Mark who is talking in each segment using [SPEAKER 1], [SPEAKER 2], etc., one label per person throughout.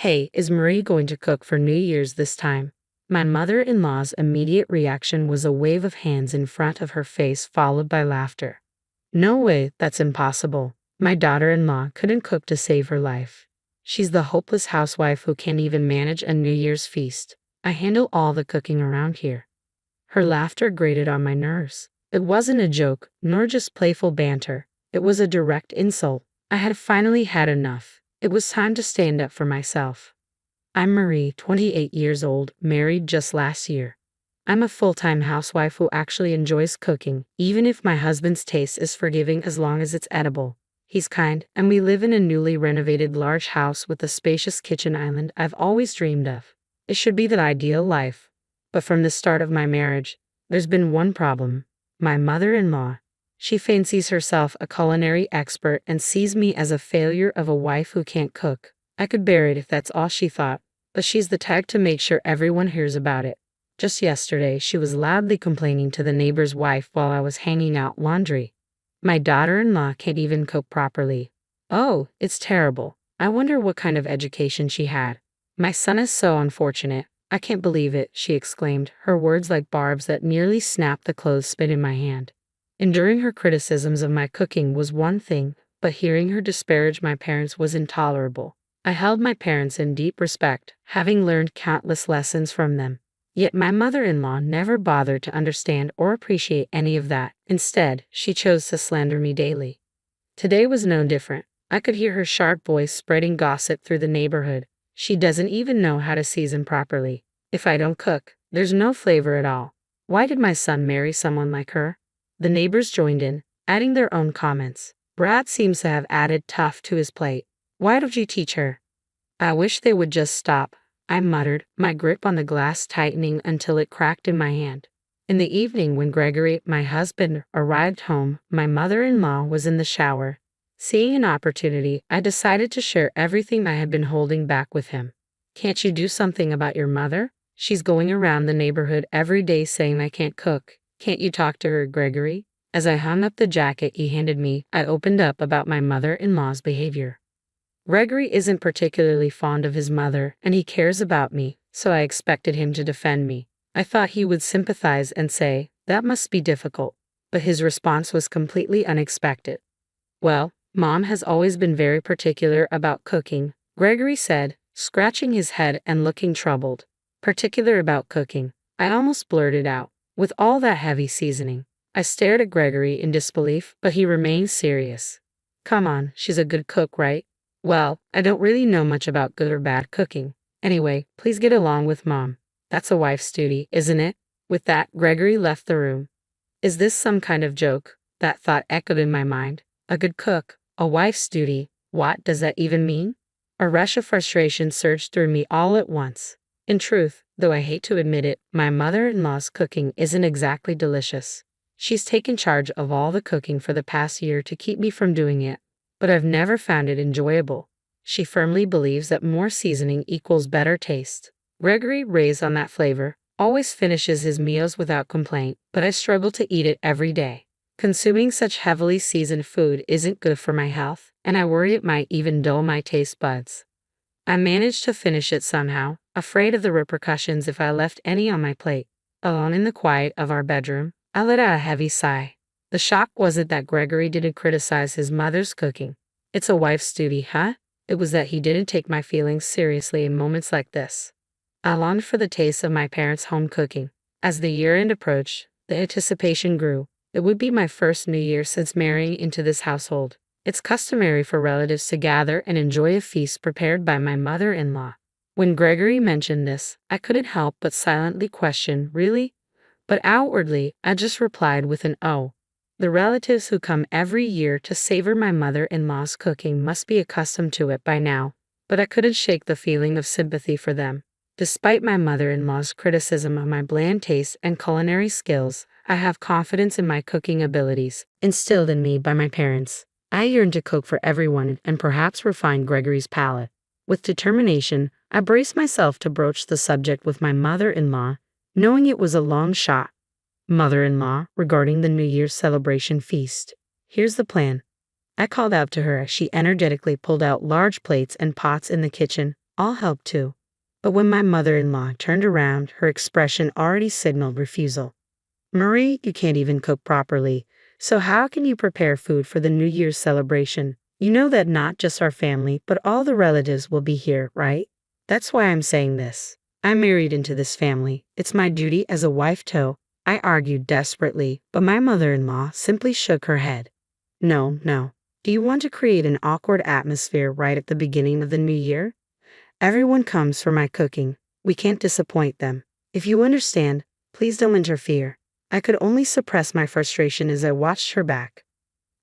[SPEAKER 1] Hey, is Marie going to cook for New Year's this time? My mother-in-law's immediate reaction was a wave of hands in front of her face followed by laughter. No way, that's impossible. My daughter-in-law couldn't cook to save her life. She's the hopeless housewife who can't even manage a New Year's feast. I handle all the cooking around here. Her laughter grated on my nerves. It wasn't a joke, nor just playful banter. It was a direct insult. I had finally had enough. It was time to stand up for myself. I'm Marie, 28 years old, married just last year. I'm a full-time housewife who actually enjoys cooking, even if my husband's taste is forgiving as long as it's edible. He's kind, and we live in a newly renovated large house with a spacious kitchen island I've always dreamed of. It should be the ideal life. But from the start of my marriage, there's been one problem. My mother-in-law. She fancies herself a culinary expert and sees me as a failure of a wife who can't cook. I could bear it if that's all she thought, but she's the type to make sure everyone hears about it. Just yesterday, she was loudly complaining to the neighbor's wife while I was hanging out laundry. My daughter-in-law can't even cook properly. Oh, it's terrible. I wonder what kind of education she had. My son is so unfortunate. I can't believe it, she exclaimed, her words like barbs that nearly snapped the clothespin in my hand. Enduring her criticisms of my cooking was one thing, but hearing her disparage my parents was intolerable. I held my parents in deep respect, having learned countless lessons from them. Yet my mother-in-law never bothered to understand or appreciate any of that. Instead, she chose to slander me daily. Today was no different. I could hear her sharp voice spreading gossip through the neighborhood. She doesn't even know how to season properly. If I don't cook, there's no flavor at all. Why did my son marry someone like her? The neighbors joined in, adding their own comments. Brad seems to have added tough to his plate. Why don't you teach her? I wish they would just stop, I muttered, my grip on the glass tightening until it cracked in my hand. In the evening when Gregory, my husband, arrived home, my mother-in-law was in the shower. Seeing an opportunity, I decided to share everything I had been holding back with him. Can't you do something about your mother? She's going around the neighborhood every day saying I can't cook. Can't you talk to her, Gregory? As I hung up the jacket he handed me, I opened up about my mother-in-law's behavior. Gregory isn't particularly fond of his mother, and he cares about me, so I expected him to defend me. I thought he would sympathize and say, that must be difficult. But his response was completely unexpected. Well, Mom has always been very particular about cooking, Gregory said, scratching his head and looking troubled. Particular about cooking, I almost blurted out. With all that heavy seasoning. I stared at Gregory in disbelief, but he remained serious. Come on, she's a good cook, right? Well, I don't really know much about good or bad cooking. Anyway, please get along with Mom. That's a wife's duty, isn't it? With that, Gregory left the room. Is this some kind of joke? That thought echoed in my mind. A good cook, a wife's duty. What does that even mean? A rush of frustration surged through me all at once. In truth, though I hate to admit it, my mother-in-law's cooking isn't exactly delicious. She's taken charge of all the cooking for the past year to keep me from doing it, but I've never found it enjoyable. She firmly believes that more seasoning equals better taste. Gregory, raised on that flavor, always finishes his meals without complaint, but I struggle to eat it every day. Consuming such heavily seasoned food isn't good for my health, and I worry it might even dull my taste buds. I managed to finish it somehow, afraid of the repercussions if I left any on my plate. Alone in the quiet of our bedroom, I let out a heavy sigh. The shock wasn't that Gregory didn't criticize his mother's cooking. It's a wife's duty, huh? It was that he didn't take my feelings seriously in moments like this. I longed for the taste of my parents' home cooking. As the year-end approached, the anticipation grew. It would be my first New Year since marrying into this household. It's customary for relatives to gather and enjoy a feast prepared by my mother-in-law. When Gregory mentioned this, I couldn't help but silently question, really? But outwardly, I just replied with an "oh." The relatives who come every year to savor my mother-in-law's cooking must be accustomed to it by now, but I couldn't shake the feeling of sympathy for them. Despite my mother-in-law's criticism of my bland taste and culinary skills, I have confidence in my cooking abilities, instilled in me by my parents. I yearned to cook for everyone and perhaps refine Gregory's palate. With determination, I braced myself to broach the subject with my mother-in-law, knowing it was a long shot. Mother-in-law, regarding the New Year's celebration feast. Here's the plan. I called out to her as she energetically pulled out large plates and pots in the kitchen, I'll help too. But when my mother-in-law turned around, her expression already signaled refusal. Marie, you can't even cook properly. So how can you prepare food for the New Year's celebration? You know that not just our family, but all the relatives will be here, right? That's why I'm saying this. I'm married into this family. It's my duty as a wife to. I argued desperately, but my mother-in-law simply shook her head. No, no. Do you want to create an awkward atmosphere right at the beginning of the new year? Everyone comes for my cooking. We can't disappoint them. If you understand, please don't interfere. I could only suppress my frustration as I watched her back.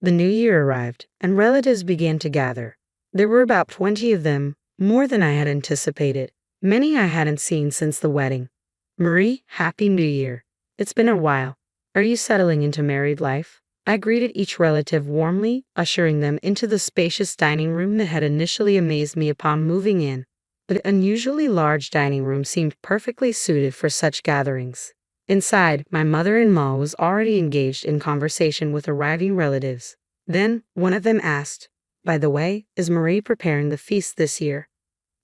[SPEAKER 1] The new year arrived, and relatives began to gather. There were about 20 of them, more than I had anticipated. Many I hadn't seen since the wedding. Marie, Happy New Year. It's been a while. Are you settling into married life? I greeted each relative warmly, ushering them into the spacious dining room that had initially amazed me upon moving in. The unusually large dining room seemed perfectly suited for such gatherings. Inside, my mother-in-law was already engaged in conversation with arriving relatives. Then, one of them asked, "By the way, is Marie preparing the feast this year?"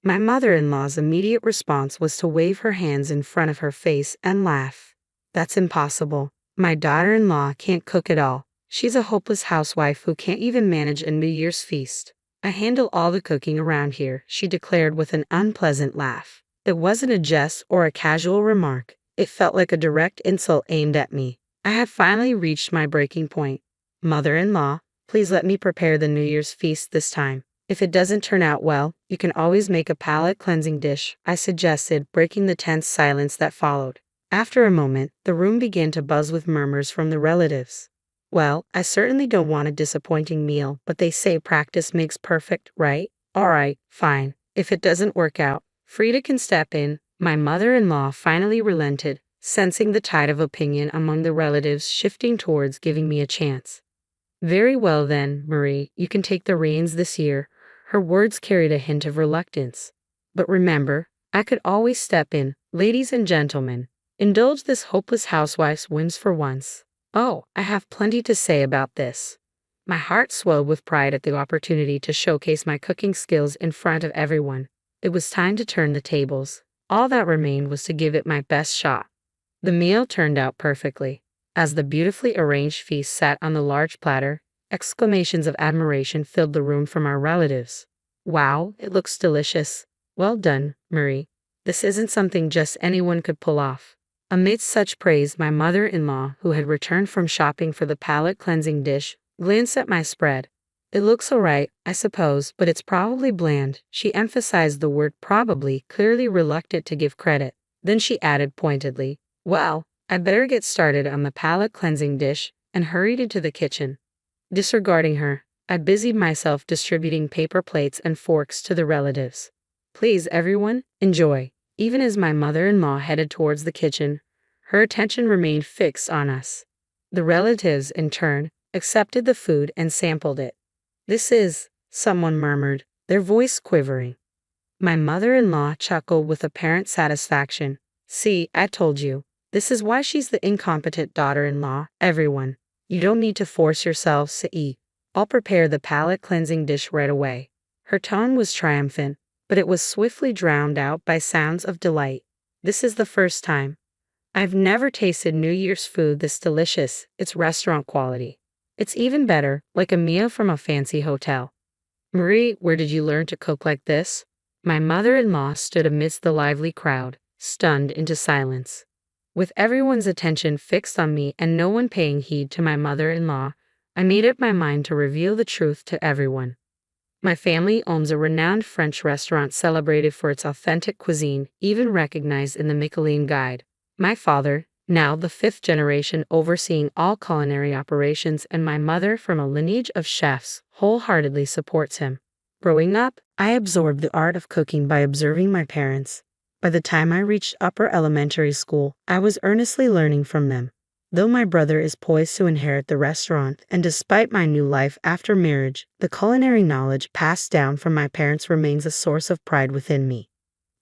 [SPEAKER 1] My mother-in-law's immediate response was to wave her hands in front of her face and laugh. "That's impossible. My daughter-in-law can't cook at all. She's a hopeless housewife who can't even manage a New Year's feast. I handle all the cooking around here," she declared with an unpleasant laugh. It wasn't a jest or a casual remark. It felt like a direct insult aimed at me. I had finally reached my breaking point. "Mother-in-law, please let me prepare the New Year's feast this time. If it doesn't turn out well, you can always make a palate-cleansing dish," I suggested, breaking the tense silence that followed. After a moment, the room began to buzz with murmurs from the relatives. "Well, I certainly don't want a disappointing meal, but they say practice makes perfect, right? All right, fine. If it doesn't work out, Frida can step in." My mother-in-law finally relented, sensing the tide of opinion among the relatives shifting towards giving me a chance. "Very well then, Marie, you can take the reins this year." Her words carried a hint of reluctance. "But remember, I could always step in. Ladies and gentlemen, indulge this hopeless housewife's whims for once." Oh, I have plenty to say about this. My heart swelled with pride at the opportunity to showcase my cooking skills in front of everyone. It was time to turn the tables. All that remained was to give it my best shot. The meal turned out perfectly. As the beautifully arranged feast sat on the large platter, exclamations of admiration filled the room from our relatives. "Wow, it looks delicious. Well done, Marie. This isn't something just anyone could pull off." Amidst such praise, my mother-in-law, who had returned from shopping for the palate-cleansing dish, glanced at my spread. "It looks all right, I suppose, but it's probably bland." She emphasized the word probably, clearly reluctant to give credit. Then she added pointedly, "Well, I'd better get started on the palate-cleansing dish," and hurried into the kitchen. Disregarding her, I busied myself distributing paper plates and forks to the relatives. "Please, everyone, enjoy." Even as my mother-in-law headed towards the kitchen, her attention remained fixed on us. The relatives, in turn, accepted the food and sampled it. "This is," someone murmured, their voice quivering. My mother-in-law chuckled with apparent satisfaction. "See, I told you. This is why she's the incompetent daughter-in-law, everyone. You don't need to force yourselves to eat. I'll prepare the palate-cleansing dish right away." Her tone was triumphant, but it was swiftly drowned out by sounds of delight. "This is the first time. I've never tasted New Year's food this delicious. It's restaurant quality. It's even better, like a meal from a fancy hotel." "Marie, where did you learn to cook like this?" My mother-in-law stood amidst the lively crowd, stunned into silence. With everyone's attention fixed on me and no one paying heed to my mother-in-law, I made up my mind to reveal the truth to everyone. My family owns a renowned French restaurant celebrated for its authentic cuisine, even recognized in the Michelin Guide. My father, now the fifth generation overseeing all culinary operations, and my mother, from a lineage of chefs, wholeheartedly supports him. Growing up, I absorbed the art of cooking by observing my parents. By the time I reached upper elementary school, I was earnestly learning from them. Though my brother is poised to inherit the restaurant, and despite my new life after marriage, the culinary knowledge passed down from my parents remains a source of pride within me.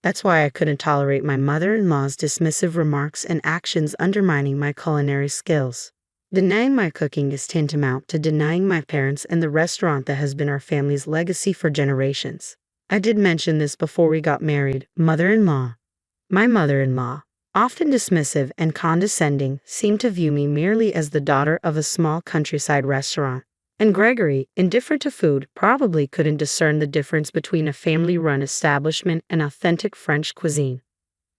[SPEAKER 1] That's why I couldn't tolerate my mother-in-law's dismissive remarks and actions undermining my culinary skills. Denying my cooking is tantamount to denying my parents and the restaurant that has been our family's legacy for generations. I did mention this before we got married. Mother-in-law. My mother-in-law, often dismissive and condescending, seemed to view me merely as the daughter of a small countryside restaurant. And Gregory, indifferent to food, probably couldn't discern the difference between a family-run establishment and authentic French cuisine.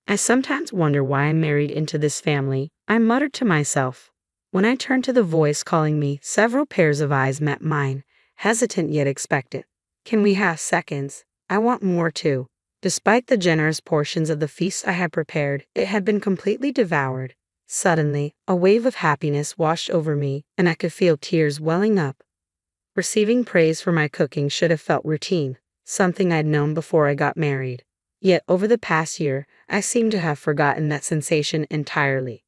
[SPEAKER 1] I sometimes wonder why I married into this family, I muttered to myself. When I turned to the voice calling me, several pairs of eyes met mine, hesitant yet expectant. Can we have seconds? I want more too. Despite the generous portions of the feast I had prepared, it had been completely devoured. Suddenly, a wave of happiness washed over me, and I could feel tears welling up. Receiving praise for my cooking should have felt routine, something I'd known before I got married. Yet over the past year, I seem to have forgotten that sensation entirely.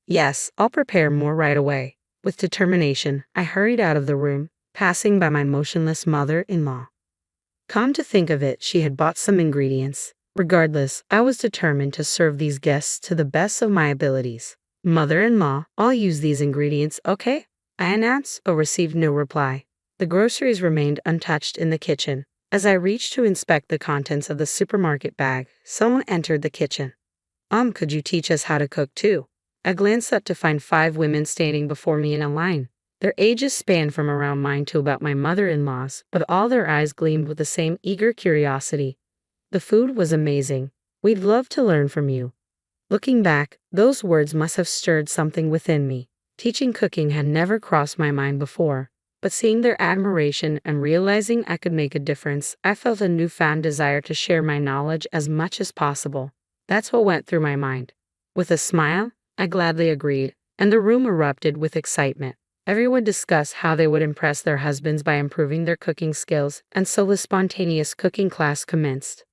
[SPEAKER 1] Yes, I'll prepare more right away. With determination, I hurried out of the room, passing by my motionless mother-in-law. Come to think of it, she had bought some ingredients. Regardless, I was determined to serve these guests to the best of my abilities. Mother-in-law, I'll use these ingredients, okay? I announced, but received no reply. The groceries remained untouched in the kitchen. As I reached to inspect the contents of the supermarket bag, someone entered the kitchen. Could you teach us how to cook too? I glanced up to find 5 women standing before me in a line. Their ages spanned from around mine to about my mother-in-law's, but all their eyes gleamed with the same eager curiosity. The food was amazing. We'd love to learn from you. Looking back, those words must have stirred something within me. Teaching cooking had never crossed my mind before, but seeing their admiration and realizing I could make a difference, I felt a newfound desire to share my knowledge as much as possible. That's what went through my mind. With a smile, I gladly agreed, and the room erupted with excitement. Everyone discussed how they would impress their husbands by improving their cooking skills, and so the spontaneous cooking class commenced.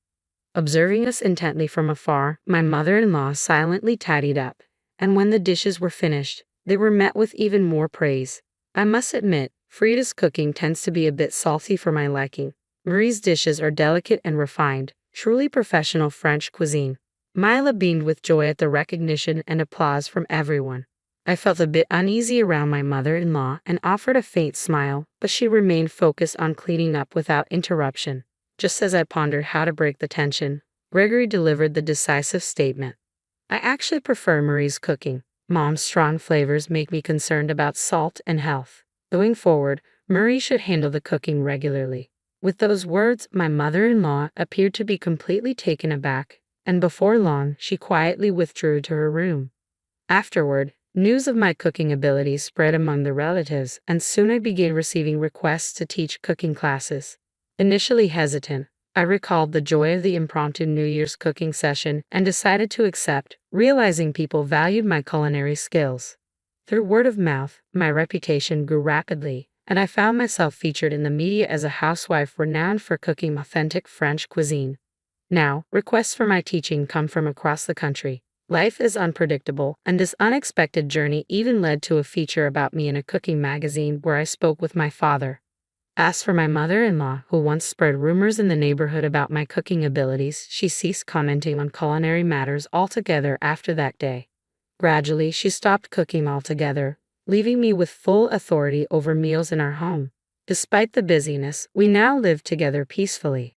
[SPEAKER 1] Observing us intently from afar, my mother-in-law silently tidied up, and when the dishes were finished, they were met with even more praise. I must admit, Frida's cooking tends to be a bit salty for my liking. Marie's dishes are delicate and refined, truly professional French cuisine. Mila beamed with joy at the recognition and applause from everyone. I felt a bit uneasy around my mother-in-law and offered a faint smile, but she remained focused on cleaning up without interruption. Just as I pondered how to break the tension, Gregory delivered the decisive statement. I actually prefer Marie's cooking. Mom's strong flavors make me concerned about salt and health. Going forward, Marie should handle the cooking regularly. With those words, my mother-in-law appeared to be completely taken aback, and before long, she quietly withdrew to her room. Afterward, news of my cooking abilities spread among the relatives, and soon I began receiving requests to teach cooking classes. Initially hesitant, I recalled the joy of the impromptu New Year's cooking session and decided to accept, realizing people valued my culinary skills. Through word of mouth, my reputation grew rapidly, and I found myself featured in the media as a housewife renowned for cooking authentic French cuisine. Now, requests for my teaching come from across the country. Life is unpredictable, and this unexpected journey even led to a feature about me in a cooking magazine where I spoke with my father. As for my mother-in-law, who once spread rumors in the neighborhood about my cooking abilities, she ceased commenting on culinary matters altogether after that day. Gradually, she stopped cooking altogether, leaving me with full authority over meals in our home. Despite the busyness, we now live together peacefully.